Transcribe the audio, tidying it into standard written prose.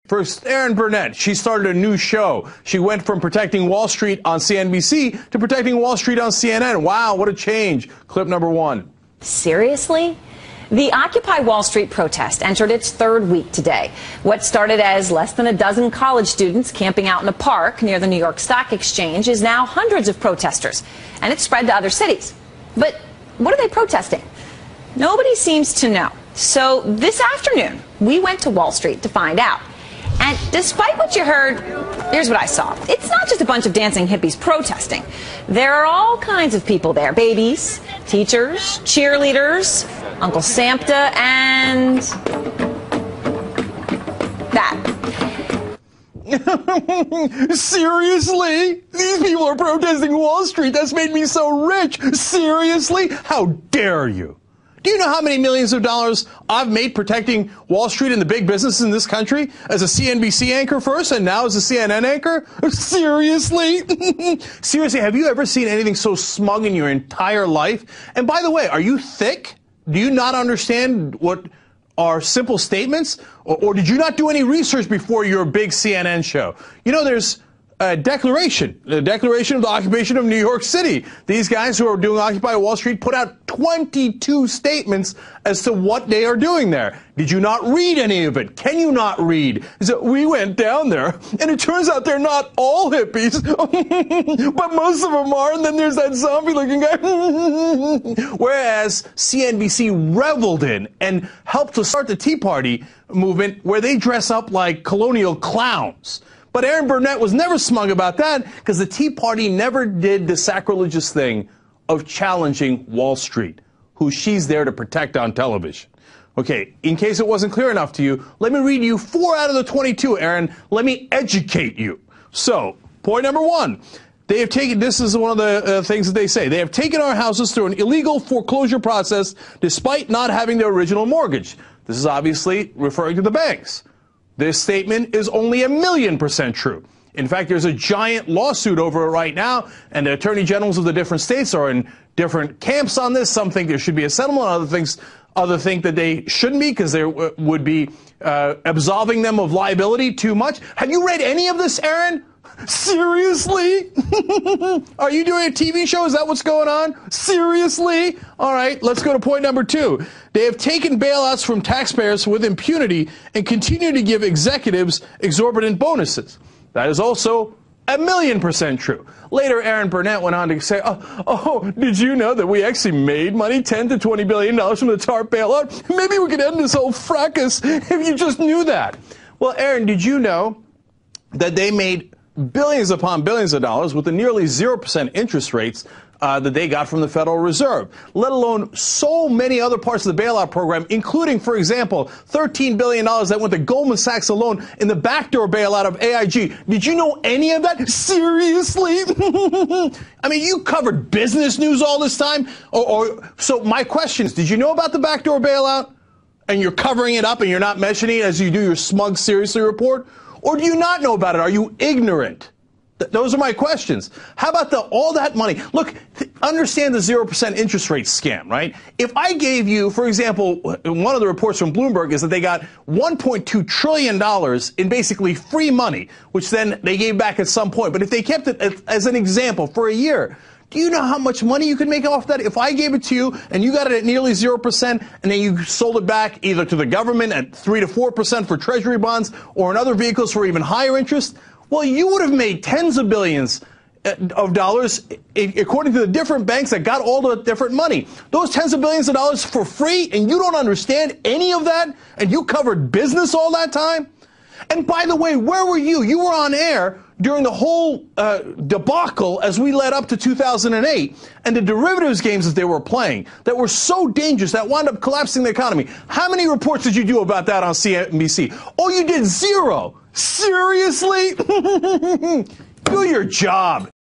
First, Erin Burnett. She started a new show. She went from protecting Wall Street on CNBC to protecting Wall Street on CNN. Wow, what a change. Clip number 1. Seriously? The Occupy Wall Street protest entered its third week today. What started as less than a dozen college students camping out in a park near the New York Stock Exchange is now hundreds of protesters, and it's spread to other cities. But what are they protesting? Nobody seems to know. So this afternoon, we went to Wall Street to find out. And despite what you heard, here's what I saw. It's not just a bunch of dancing hippies protesting. There are all kinds of people there. Babies, teachers, cheerleaders, Uncle Santa, and that. Seriously? These people are protesting Wall Street. That's made me so rich. Seriously? How dare you? Do you know how many millions of dollars I've made protecting Wall Street and the big businesses in this country as a CNBC anchor first and now as a CNN anchor? Seriously? Seriously, have you ever seen anything so smug in your entire life? And by the way, are you thick? Do you not understand what are simple statements? Or did you not do any research before your big CNN show? You know, there's a declaration of the occupation of New York City. These guys who are doing Occupy Wall Street put out 22 statements as to what they are doing there. Did you not read any of it? Can you not read? So we went down there, and it turns out they're not all hippies, but most of them are, and then there's that zombie-looking guy. Whereas CNBC reveled in and helped to start the Tea Party movement where they dress up like colonial clowns. But Erin Burnett was never smug about that because the Tea Party never did the sacrilegious thing of challenging Wall Street, who she's there to protect on television. Okay, in case it wasn't clear enough to you, let me read you 4 out of the 22, Erin. Let me educate you. So, point number 1. They have taken, this is one of the things that they say, they have taken our houses through an illegal foreclosure process despite not having their original mortgage. This is obviously referring to the banks. This statement is only 1,000,000% true. In fact, there's a giant lawsuit over it right now, and the attorney generals of the different states are in different camps on this. Some think there should be a settlement, others think that they shouldn't be because there would be absolving them of liability too much. Have you read any of this, Erin? Seriously? Are you doing a TV show? Is that what's going on? Seriously? All right, let's go to point number 2. They have taken bailouts from taxpayers with impunity and continue to give executives exorbitant bonuses. That is also 1,000,000% true. Later, Erin Burnett went on to say, oh, did you know that we actually made money, $10 to $20 billion from the TARP bailout? Maybe we could end this whole fracas if you just knew that. Well, Erin, did you know that they made billions upon billions of dollars with the nearly 0% interest rates that they got from the Federal Reserve, let alone so many other parts of the bailout program, including, for example, $13 billion that went to Goldman Sachs alone in the backdoor bailout of AIG. Did you know any of that? Seriously? I mean, you covered business news all this time. So my question is, did you know about the backdoor bailout? And you're covering it up and you're not mentioning it as you do your smug seriously report? Or do you not know about it? Are you ignorant? Those are my questions. How about all that money? Look, understand the 0% interest rate scam, right? If I gave you, for example, one of the reports from Bloomberg is that they got $1.2 trillion in basically free money, which then they gave back at some point. But if they kept it as an example for a year, do you know how much money you could make off that? If I gave it to you and you got it at nearly 0% and then you sold it back either to the government at 3 to 4% for treasury bonds or in other vehicles for even higher interest, well, you would have made tens of billions of dollars according to the different banks that got all the different money. Those tens of billions of dollars for free, and you don't understand any of that, and you covered business all that time? And by the way, where were you? You were on air during the whole debacle as we led up to 2008 and the derivatives games that they were playing that were so dangerous that wound up collapsing the economy. How many reports did you do about that on CNBC? Oh, you did 0. Seriously? Do your job.